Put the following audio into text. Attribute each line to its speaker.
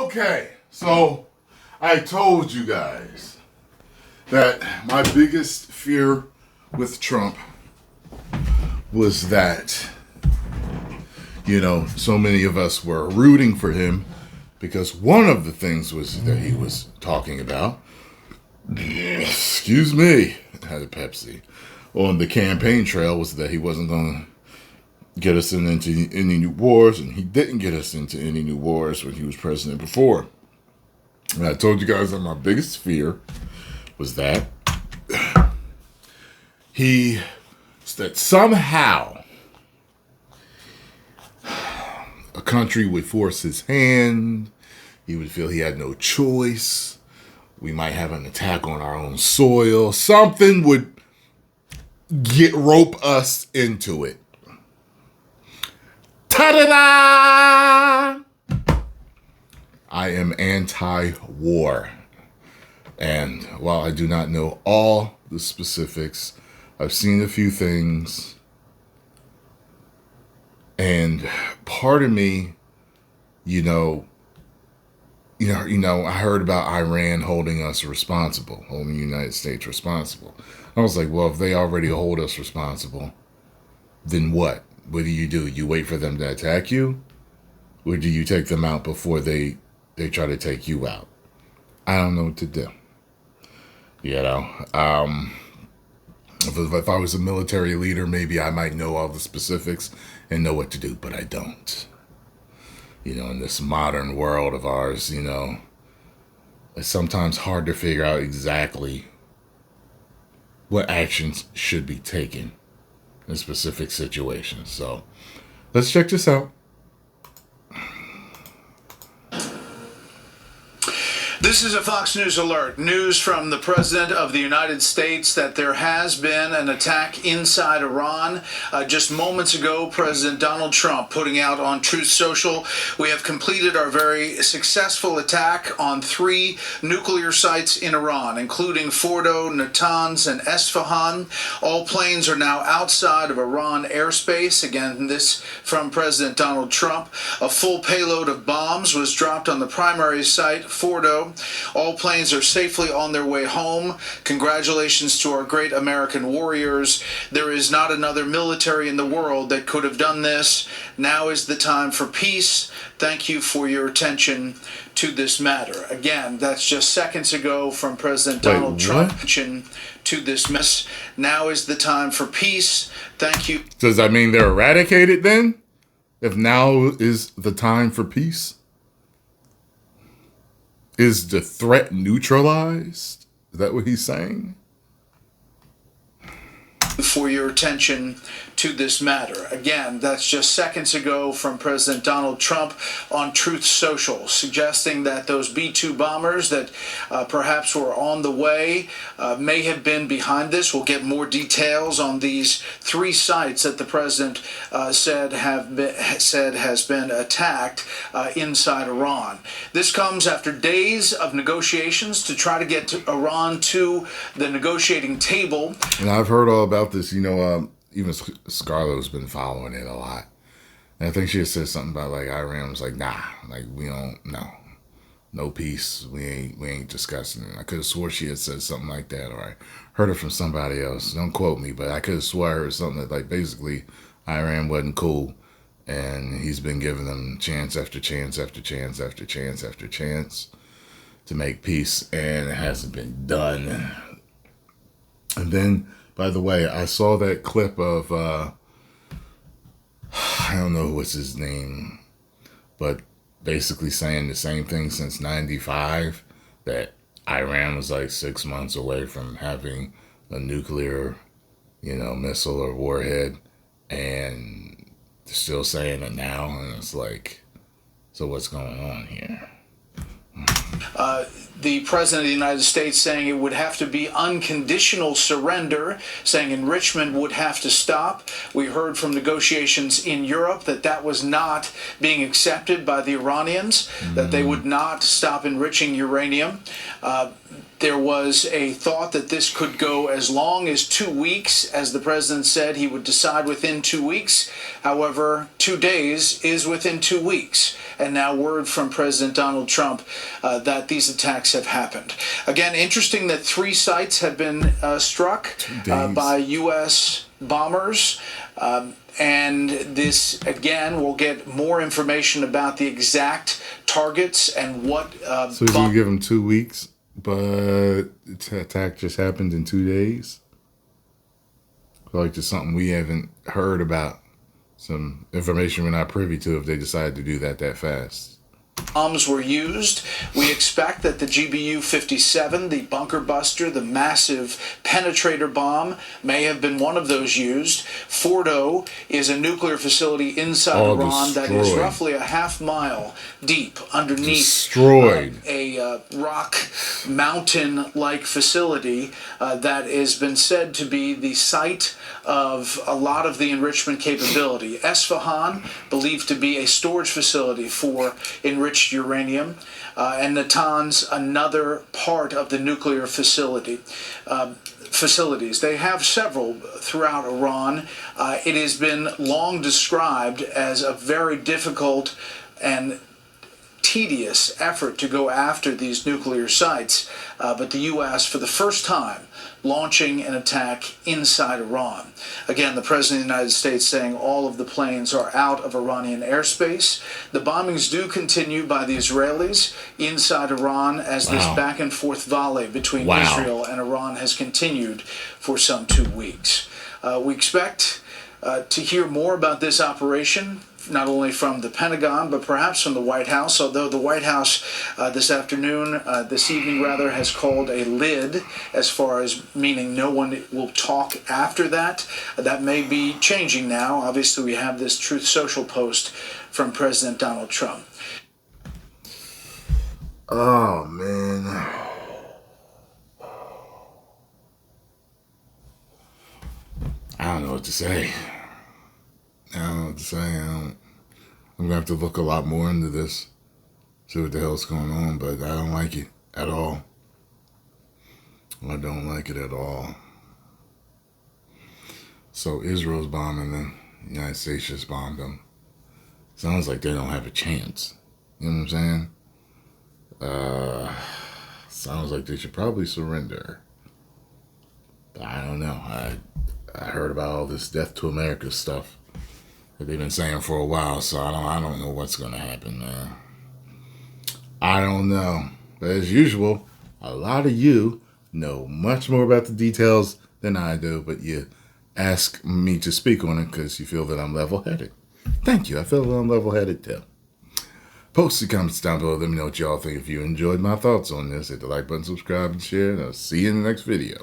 Speaker 1: Okay, so I told you guys that my biggest fear with Trump was that, so many of us were rooting for him because one of the things was that he was talking about, excuse me, I had a Pepsi, on the campaign trail was that he wasn't going to get us into any new wars, and he didn't get us into any new wars when he was president before. And I told you guys that my biggest fear was that that somehow a country would force his hand. He would feel he had no choice. We might have an attack on our own soil. Something would rope us into it. Ta-da-da! I am anti-war. And while I do not know all the specifics, I've seen a few things. And part of me, I heard about Iran holding us responsible, holding the United States responsible. I was like, well, if they already hold us responsible, then what? What do? You wait for them to attack you? Or do you take them out before they try to take you out? I don't know what to do. If I was a military leader, maybe I might know all the specifics and know what to do, but I don't. In this modern world of ours, it's sometimes hard to figure out exactly what actions should be taken in specific situations. So let's check this out.
Speaker 2: This is a Fox News alert. News from the President of the United States that there has been an attack inside Iran. Just moments ago, President Donald Trump putting out on Truth Social, we have completed our very successful attack on 3 nuclear sites in Iran, including Fordo, Natanz, and Esfahan. All planes are now outside of Iran airspace. Again, this from President Donald Trump. A full payload of bombs was dropped on the primary site, Fordo. All planes are safely on their way home. Congratulations to our great American warriors. There is not another military in the world that could have done this. Now is the time for peace. Thank you for your attention to this matter. Again, that's just seconds ago from President Donald Trump. To this mess. Now is the time for peace. Thank you.
Speaker 1: Does that mean they're eradicated then? If now is the time for peace? Is the threat neutralized? Is that what he's saying?
Speaker 2: For your attention to this matter. Again, that's just seconds ago from President Donald Trump on Truth Social, suggesting that those B-2 bombers that perhaps were on the way may have been behind this. We'll get more details on these 3 sites that the president said has been attacked inside Iran. This comes after days of negotiations to try to get Iran to the negotiating table.
Speaker 1: And I've heard all about this, even Scarlett's been following it a lot. And I think she had said something about Iran was like, nah, we don't, no peace. We ain't discussing it. I could have swore she had said something like that, or I heard it from somebody else. Don't quote me, but I could have swore I heard something that basically Iran wasn't cool. And he's been giving them chance after chance after chance after chance after chance to make peace, and it hasn't been done. And then, by the way, I saw that clip of, I don't know what's his name, but basically saying the same thing since 95, that Iran was 6 months away from having a nuclear, missile or warhead, and they're still saying it now, and it's so what's going on here?
Speaker 2: The President of the United States saying it would have to be unconditional surrender, saying enrichment would have to stop. We heard from negotiations in Europe that was not being accepted by the Iranians, that they would not stop enriching uranium. There was a thought that this could go as long as 2 weeks, as the president said he would decide within 2 weeks. However, 2 days is within 2 weeks. And now word from President Donald Trump that these attacks have happened. Again, interesting that 3 sites have been struck by U.S. bombers. And this, again, we'll get more information about the exact targets and what...
Speaker 1: so he's going to give them 2 weeks, but the attack just happened in 2 days? I feel like there's something we haven't heard about. Some information we're not privy to if they decide to do that fast.
Speaker 2: Bombs were used. We expect that the GBU-57, the bunker buster, the massive penetrator bomb, may have been one of those used. Fordo is a nuclear facility inside Iran that is roughly a half-mile deep underneath a rock mountain-like facility that has been said to be the site of a lot of the enrichment capability. Esfahan, believed to be a storage facility for enriched uranium, and Natanz, another part of the nuclear facilities. They have several throughout Iran. It has been long described as a very difficult and tedious effort to go after these nuclear sites, but the U.S. for the first time launching an attack inside Iran. Again, the President of the United States saying all of the planes are out of Iranian airspace. The bombings do continue by the Israelis inside Iran as this back and forth volley between Israel and Iran has continued for some 2 weeks. We expect to hear more about this operation, not only from the Pentagon, but perhaps from the White House, although the White House this evening, has called a lid, as far as meaning no one will talk after that. That may be changing now. Obviously, we have this Truth Social post from President Donald Trump.
Speaker 1: Oh, man. I don't know what to say. I'm going to have to look a lot more into this, see what the hell's going on, but I don't like it at all. I don't like it at all. So Israel's bombing them. The United States just bombed them. Sounds like they don't have a chance. You know what I'm saying? Sounds like they should probably surrender. But I don't know. I heard about all this Death to America stuff that they've been saying for a while, so I don't know what's going to happen, man. I don't know. But as usual, a lot of you know much more about the details than I do, but you ask me to speak on it because you feel that I'm level-headed. Thank you. I feel that I'm level-headed too. Post your comments down below. Let me know what y'all think. If you enjoyed my thoughts on this, hit the like button, subscribe, and share, and I'll see you in the next video.